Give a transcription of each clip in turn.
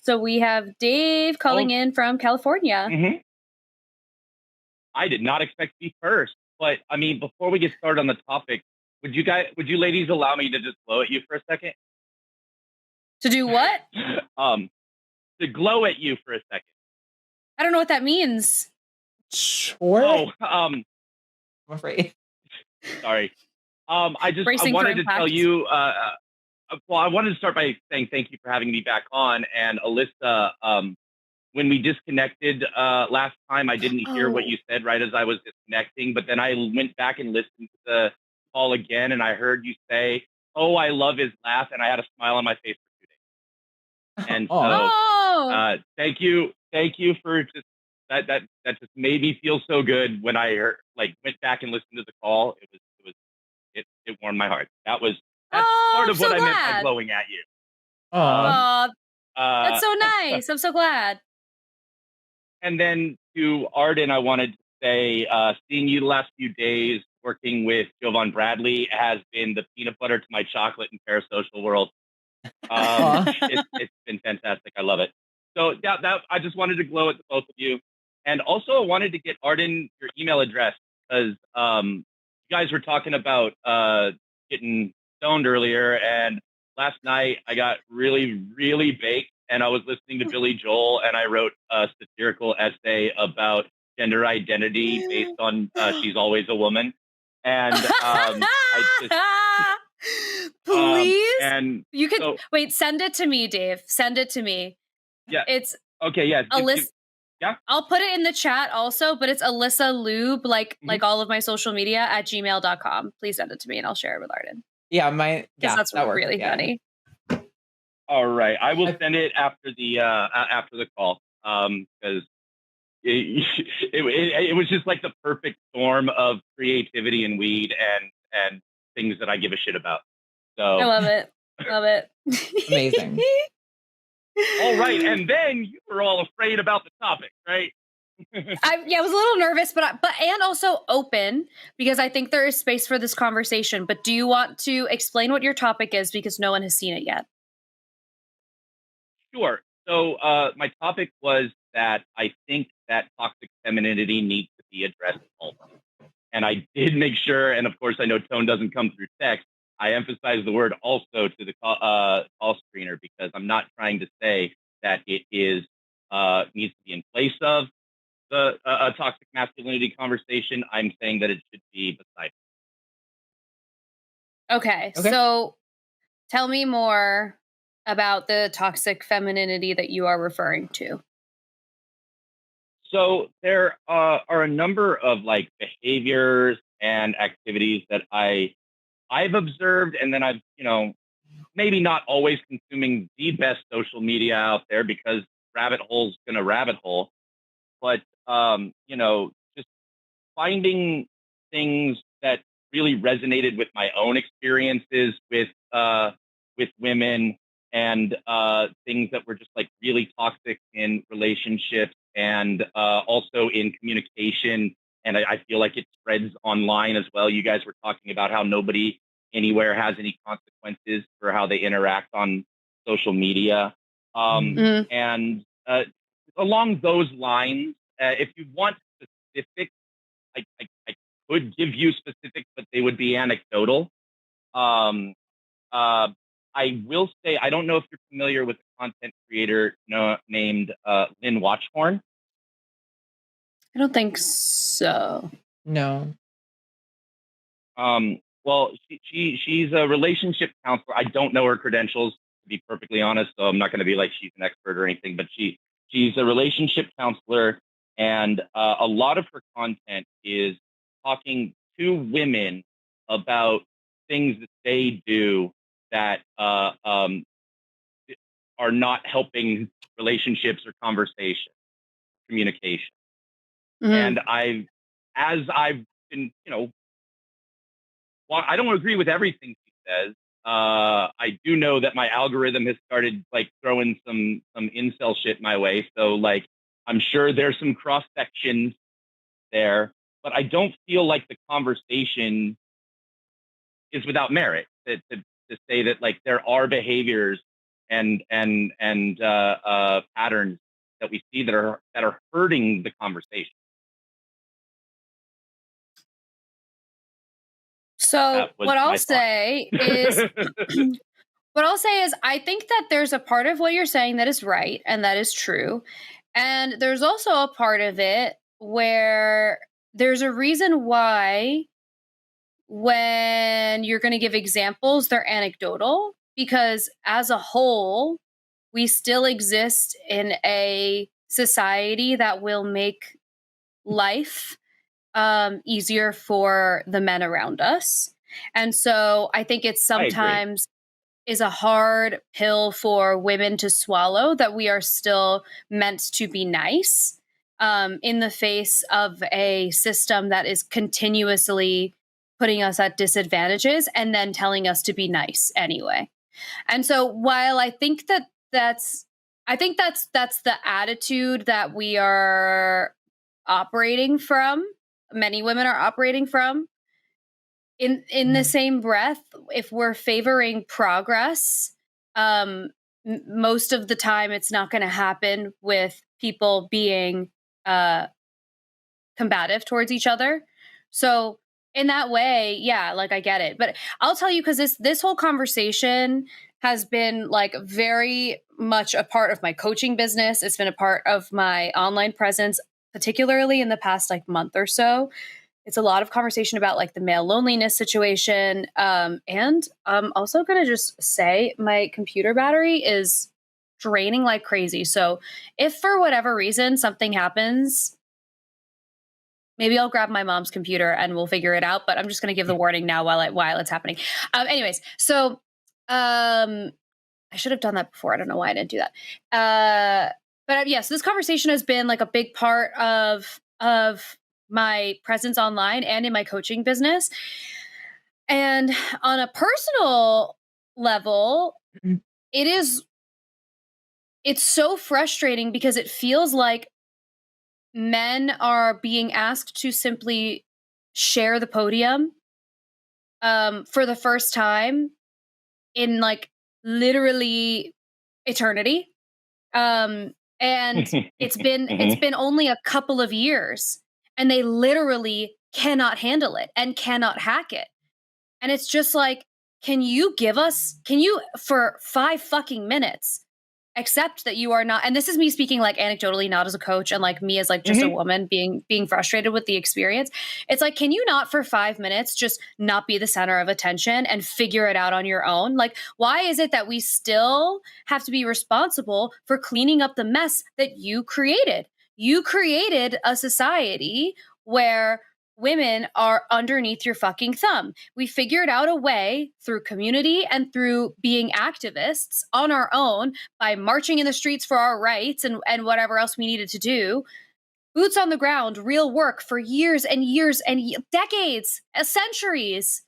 So we have Dave calling in from California. Mm-hmm. I did not expect to be first, but I mean, before we get started on the topic, would you ladies allow me to just glow at you for a second? To do what? To glow at you for a second. I don't know what that means. Sure. Oh, I'm afraid. Sorry. I wanted to tell you. Well, I wanted to start by saying thank you for having me back on. And Alyssa, when we disconnected last time, I didn't hear what you said right as I was disconnecting. But then I went back and listened to the call again, and I heard you say, "Oh, I love his laugh," and I had a smile on my face for 2 days. And so, thank you for just that. That just made me feel so good when I went back and listened to the call. It warmed my heart. That's part of what I meant by glowing at you. That's so nice. I'm so glad. And then to Arden, I wanted to say, seeing you the last few days working with Jovan Bradley has been the peanut butter to my chocolate in parasocial world. It's been fantastic. I love it. So that I just wanted to glow at the both of you. And also I wanted to get Arden your email address because you guys were talking about getting stoned earlier. And last night I got really, really baked and I was listening to Billy Joel and I wrote a satirical essay about gender identity based on She's Always a Woman. And please, and you can wait. Send it to me, Dave. Send it to me. Yeah, it's okay. Yeah, Alyssa. Yeah, I'll put it in the chat also. But it's Alyssa Ljub, like all of my social media at gmail.com. Please send it to me and I'll share it with Arden. Yeah, that's really funny. All right, I will send it after the call because it was just like the perfect storm of creativity and weed and things that I give a shit about. So I love it. Love it. Amazing. All right, and then you were all afraid about the topic, right? I was a little nervous, but and also open because I think there is space for this conversation. But do you want to explain what your topic is because no one has seen it yet? Sure. So my topic was that I think that toxic femininity needs to be addressed also. And I did make sure, and of course I know tone doesn't come through text, I emphasize the word also to the call screener because I'm not trying to say that it is needs to be in place of the toxic masculinity conversation. I'm saying that it should be beside it. Okay, so tell me more about the toxic femininity that you are referring to. So there are a number of behaviors and activities that I've observed, and then I've maybe not always consuming the best social media out there because rabbit hole's gonna rabbit hole, but just finding things that really resonated with my own experiences with women and things that were just really toxic in relationships and also in communication. And I feel like it spreads online as well. You guys were talking about how nobody anywhere has any consequences for how they interact on social media. And along those lines, if you want specifics, I could give you specifics, but they would be anecdotal. I will say, I don't know if you're familiar with a content creator named Lynn Watchhorn. I don't think so. No. Well, she's a relationship counselor. I don't know her credentials, to be perfectly honest, so I'm not going to be like she's an expert or anything, but she's a relationship counselor, and a lot of her content is talking to women about things that they do that are not helping relationships or conversation, communication. And I've been, well, I don't agree with everything she says. I do know that my algorithm has started throwing some incel shit my way. So I'm sure there's some cross sections there, but I don't feel like the conversation is without merit to say that there are behaviors patterns that we see that are hurting the conversation. So what I'll say is what I'll say is I think that there's a part of what you're saying that is right and that is true. And there's also a part of it where there's a reason why when you're going to give examples, they're anecdotal, because as a whole, we still exist in a society that will make life easier for the men around us. And so I think it's sometimes is a hard pill for women to swallow, that we are still meant to be nice in the face of a system that is continuously putting us at disadvantages and then telling us to be nice anyway. And so while I think that's the attitude that we are operating from, many women are operating from, in the same breath, if we're favoring progress, most of the time it's not going to happen with people being combative towards each other. So in that way, yeah, like I get it. But I'll tell you, because this whole conversation has been like very much a part of my coaching business. It's been a part of my online presence, particularly in the past like month or so. It's a lot of conversation about like the male loneliness situation. And I'm also going to just say my computer battery is draining like crazy. So if for whatever reason something happens, maybe I'll grab my mom's computer and we'll figure it out. But I'm just going to give the warning now while it's happening. Anyways, so I should have done that before. I don't know why I didn't do that. But yes, this conversation has been like a big part of my presence online and in my coaching business. And on a personal level, it's so frustrating because it feels like men are being asked to simply share the podium for the first time in like literally eternity. And it's been only a couple of years, and they literally cannot handle it and cannot hack it. And it's just like, can you for 5 fucking minutes accept that you are not, and this is me speaking like anecdotally, not as a coach, and like me as like just a woman being frustrated with the experience. It's like, can you not for 5 minutes just not be the center of attention and figure it out on your own? Like, why is it that we still have to be responsible for cleaning up the mess that you created? You created a society where women are underneath your fucking thumb. We figured out a way through community and through being activists on our own by marching in the streets for our rights and whatever else we needed to do. Boots on the ground, real work for years and years and decades, centuries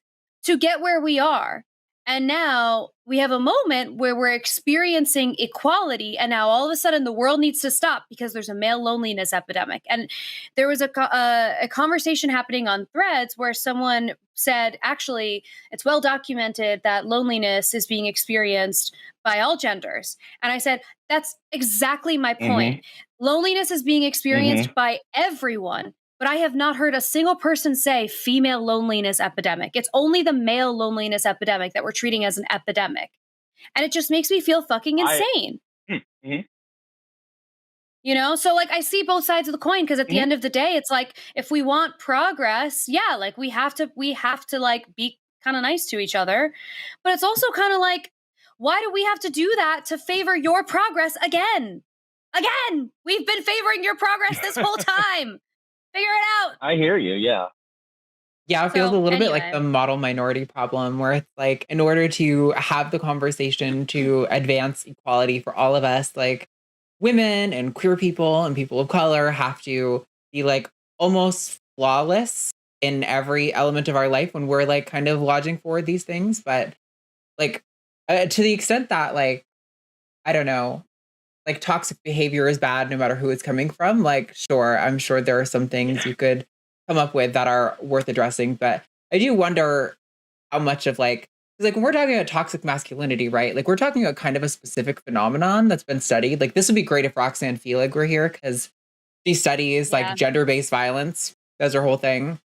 to get where we are. And now we have a moment where we're experiencing equality, and now all of a sudden the world needs to stop because there's a male loneliness epidemic. And there was a conversation happening on Threads where someone said, actually, it's well documented that loneliness is being experienced by all genders. And I said, that's exactly my point. Loneliness is being experienced by everyone. But I have not heard a single person say female loneliness epidemic. It's only the male loneliness epidemic that we're treating as an epidemic. And it just makes me feel fucking insane. You know, so like I see both sides of the coin, because at the end of the day, it's like, if we want progress, yeah, like we have to like be kind of nice to each other. But it's also kind of like, why do we have to do that to favor your progress again? Again, we've been favoring your progress this whole time. Figure it out. I hear you. Yeah. Yeah, it feels a little bit like the model minority problem, where it's like, in order to have the conversation to advance equality for all of us, like women and queer people and people of color have to be like almost flawless in every element of our life when we're like kind of lodging forward these things. But like to the extent that, like, I don't know, like toxic behavior is bad no matter who it's coming from. Like, sure, I'm sure there are some things you could come up with that are worth addressing. But I do wonder how much of like like when we're talking about toxic masculinity, right? Like we're talking about kind of a specific phenomenon that's been studied. Like this would be great if Roxanne Feelig were here because she studies like gender-based violence. That's her whole thing.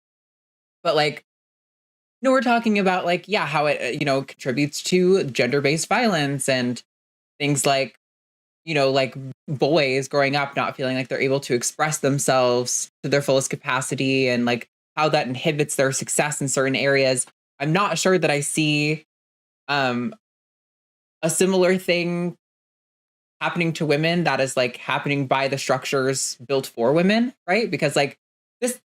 But like, no, we're talking about like, yeah, how it, contributes to gender-based violence and things like, like boys growing up not feeling like they're able to express themselves to their fullest capacity and like how that inhibits their success in certain areas. I'm not sure that I see a similar thing happening to women that is like happening by the structures built for women, right? Because like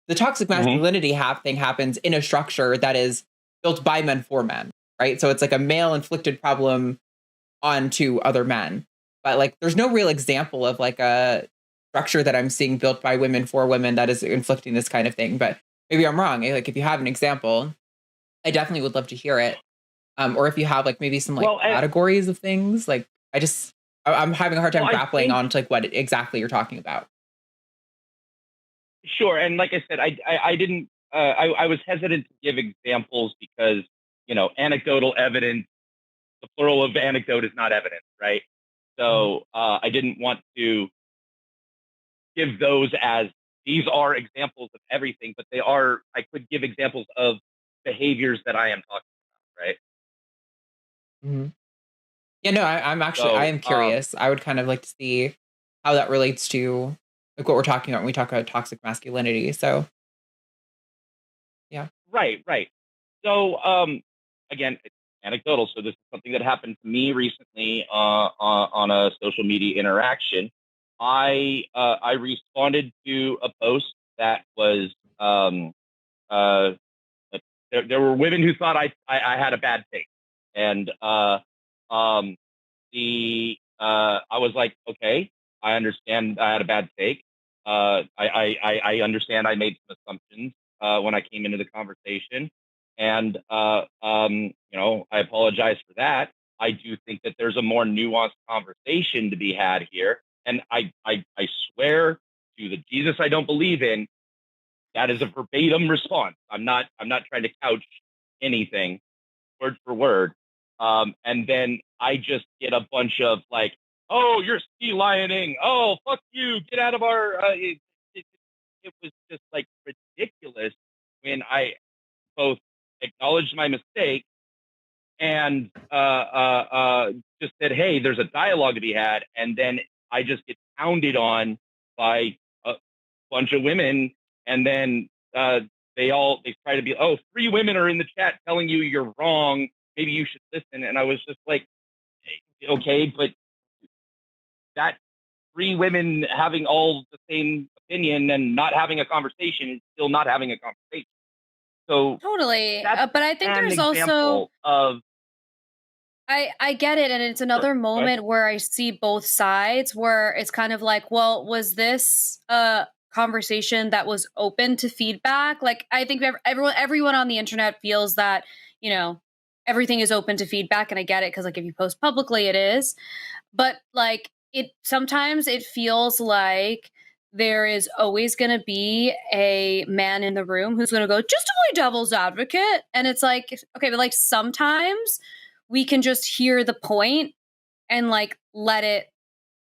the toxic masculinity thing happens in a structure that is built by men for men, right? So it's like a male inflicted problem onto other men. But like there's no real example of like a structure that I'm seeing built by women for women that is inflicting this kind of thing. But maybe I'm wrong. Like if you have an example, I definitely would love to hear it. Or if you have like maybe some like categories of things, like I'm having a hard time grappling on to like what exactly you're talking about. Sure. And like I said, I didn't, I was hesitant to give examples because, anecdotal evidence, the plural of anecdote is not evidence, right? So I didn't want to give those as these are examples of everything, but I could give examples of behaviors that I am talking about, right? Mm-hmm. Yeah, no, I am curious. I would kind of like to see how that relates to like what we're talking about when we talk about toxic masculinity. So, yeah. Right. So, again, it's anecdotal. So this is something that happened to me recently on a social media interaction. I responded to a post that was there were women who thought I had a bad take, and I was like, okay, I understand I had a bad take. I understand I made some assumptions when I came into the conversation, and I apologize for that. I do think that there's a more nuanced conversation to be had here, and I swear to the Jesus I don't believe in, that is a verbatim response. I'm not trying to couch anything word for word. And then I just get a bunch of like, oh, you're sea lioning. Oh, fuck you. Get out of our. It was just like ridiculous when I both acknowledged my mistake and just said, hey, there's a dialogue to be had. And then I just get pounded on by a bunch of women. And then they try to be, oh, 3 women are in the chat telling you you're wrong. Maybe you should listen. And I was just like, okay, but that 3 women having all the same opinion and not having a conversation is still not having a conversation. So totally. But I think there's also of I get it. And it's another moment where I see both sides where it's kind of like, well, was this a conversation that was open to feedback? Like, I think everyone on the internet feels that, everything is open to feedback. And I get it. Cause like if you post publicly, it is, but like sometimes it feels like there is always going to be a man in the room who's going to go, just to play devil's advocate. And it's like, okay, but like sometimes we can just hear the point and like let it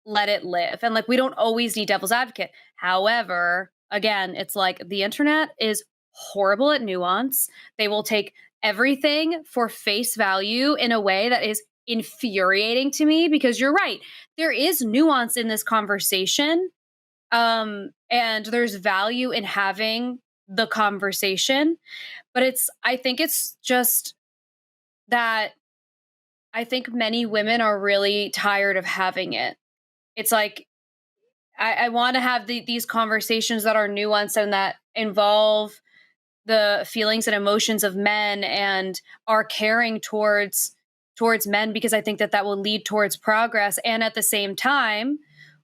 live. And like we don't always need devil's advocate. However, again, it's like the internet is horrible at nuance. They will take everything for face value in a way that is infuriating to me because you're right. There is nuance in this conversation. And there's value in having the conversation, but I think it's just that I think many women are really tired of having it. It's like, I want to have these conversations that are nuanced and that involve the feelings and emotions of men and are caring towards men, because I think that will lead towards progress. And at the same time,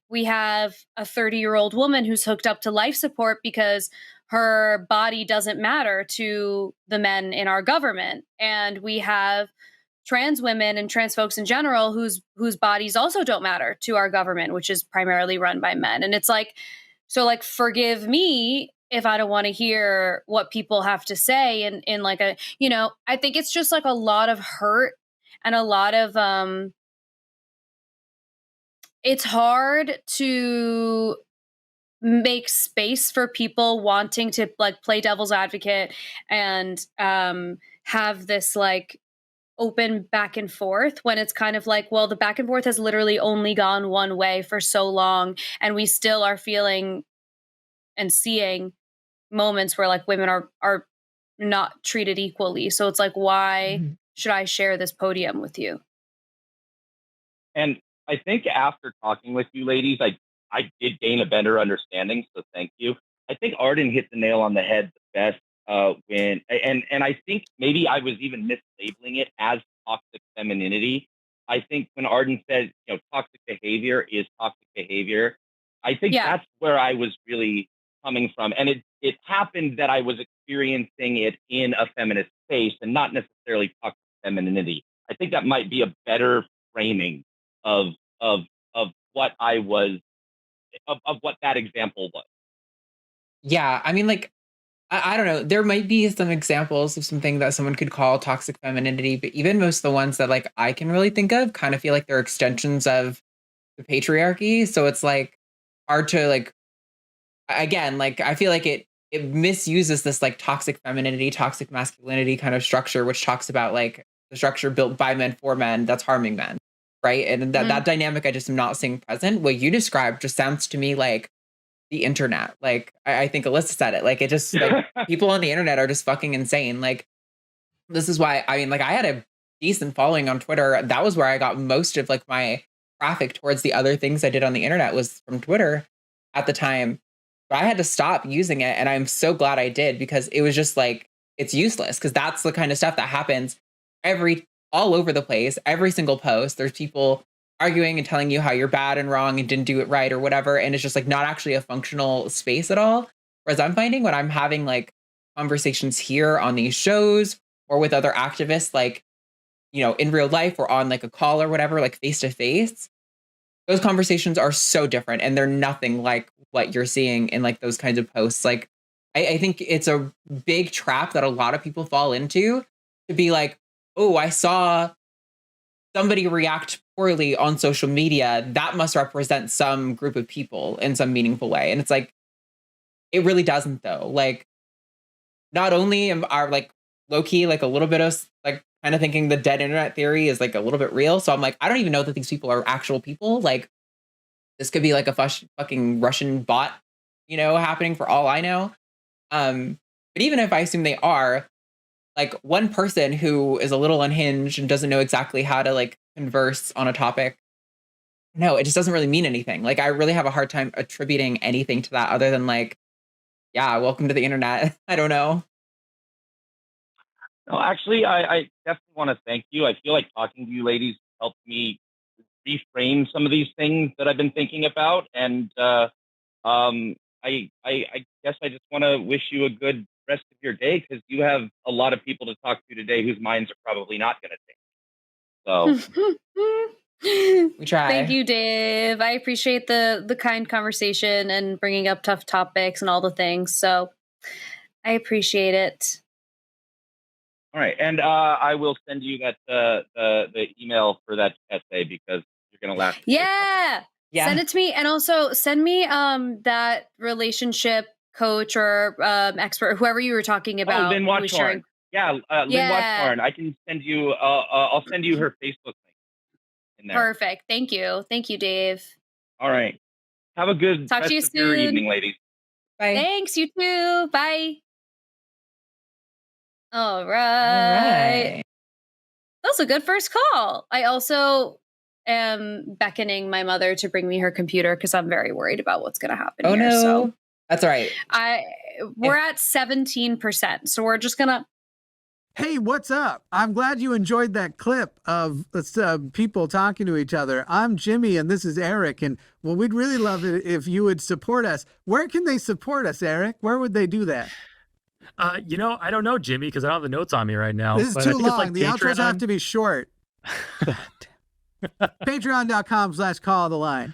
we have a 30-year-old woman who's hooked up to life support because her body doesn't matter to the men in our government. And we have trans women and trans folks in general whose bodies also don't matter to our government, which is primarily run by men. And it's like, so like, forgive me, if I don't want to hear what people have to say in like a, you know, I think it's just like a lot of hurt and a lot of it's hard to make space for people wanting to like play devil's advocate and have this like open back and forth when it's kind of like, well, the back and forth has literally only gone one way for so long, and we still are feeling and seeing moments where like women are not treated equally. So it's like, why should I share this podium with you? And I think after talking with you ladies, I did gain a better understanding. So thank you. I think Arden hit the nail on the head the best when, and I think maybe I was even mislabeling it as toxic femininity. I think when Arden said, you know, toxic behavior is toxic behavior, I think that's where I was really coming from. And it happened that I was experiencing it in a feminist space and not necessarily toxic femininity. I think that might be a better framing of what I was of what that example was. Yeah, I mean, like, I don't know. There might be some examples of something that someone could call toxic femininity, but even most of the ones that like I can really think of kind of feel like they're extensions of the patriarchy. So it's like hard to like, again, like I feel like it misuses this like toxic femininity, toxic masculinity kind of structure, which talks about like the structure built by men for men that's harming men, right? And that dynamic I just am not seeing present. What you described just sounds to me like the internet. Like I think Alyssa said it. Like it just like people on the internet are just fucking insane. Like this is why I mean, like I had a decent following on Twitter. That was where I got most of like my traffic towards the other things I did on the internet was from Twitter at the time. But I had to stop using it, and I'm so glad I did because it was just like it's useless because that's the kind of stuff that happens all over the place. Every single post, there's people arguing and telling you how you're bad and wrong and didn't do it right or whatever, and it's just like not actually a functional space at all. Whereas I'm finding when I'm having like conversations here on these shows or with other activists, like, you know, in real life or on like a call or whatever, like face to face, those conversations are so different and they're nothing like what you're seeing in like those kinds of posts. Like I think it's a big trap that a lot of people fall into to be like, oh, I saw somebody react poorly on social media. That must represent some group of people in some meaningful way. And it's like, it really doesn't though. Like not only are like low key, like a little bit of like kind of thinking the dead internet theory is like a little bit real. So I'm like, I don't even know that these people are actual people. Like this could be like a fucking Russian bot, you know, happening for all I know. But even if I assume they are, like one person who is a little unhinged and doesn't know exactly how to like converse on a topic, no, it just doesn't really mean anything. Like I really have a hard time attributing anything to that other than like, yeah, welcome to the internet. I don't know. No, actually, I definitely want to thank you. I feel like talking to you ladies helped me reframe some of these things that I've been thinking about. And I guess I just want to wish you a good rest of your day because you have a lot of people to talk to today whose minds are probably not going to change. So we try. Thank you, Dave. I appreciate the kind conversation and bringing up tough topics and all the things. So I appreciate it. All right, and I will send you that the email for that essay because you're going to laugh. Yeah, send it to me, and also send me that relationship coach or expert, whoever you were talking about. Oh, Lynn Watchorn. Yeah, Lynn Watchorn. I can send you. I'll send you her Facebook link in there. Perfect. Thank you, Dave. All right. Have a good talk to you soon. Your evening, ladies. Bye. Thanks. You too. Bye. All right. That was a good first call. I also am beckoning my mother to bring me her computer because I'm very worried about what's going to happen here. No. So that's all right. We're at 17%. So we're just going to. Hey, what's up? I'm glad you enjoyed that clip of people talking to each other. I'm Jimmy and this is Eric. And well, we'd really love it if you would support us. Where can they support us, Eric? Where would they do that? You know, I don't know, Jimmy, because I don't have the notes on me right now. This is too long. Like the outros have to be short. Patreon.com/call the line.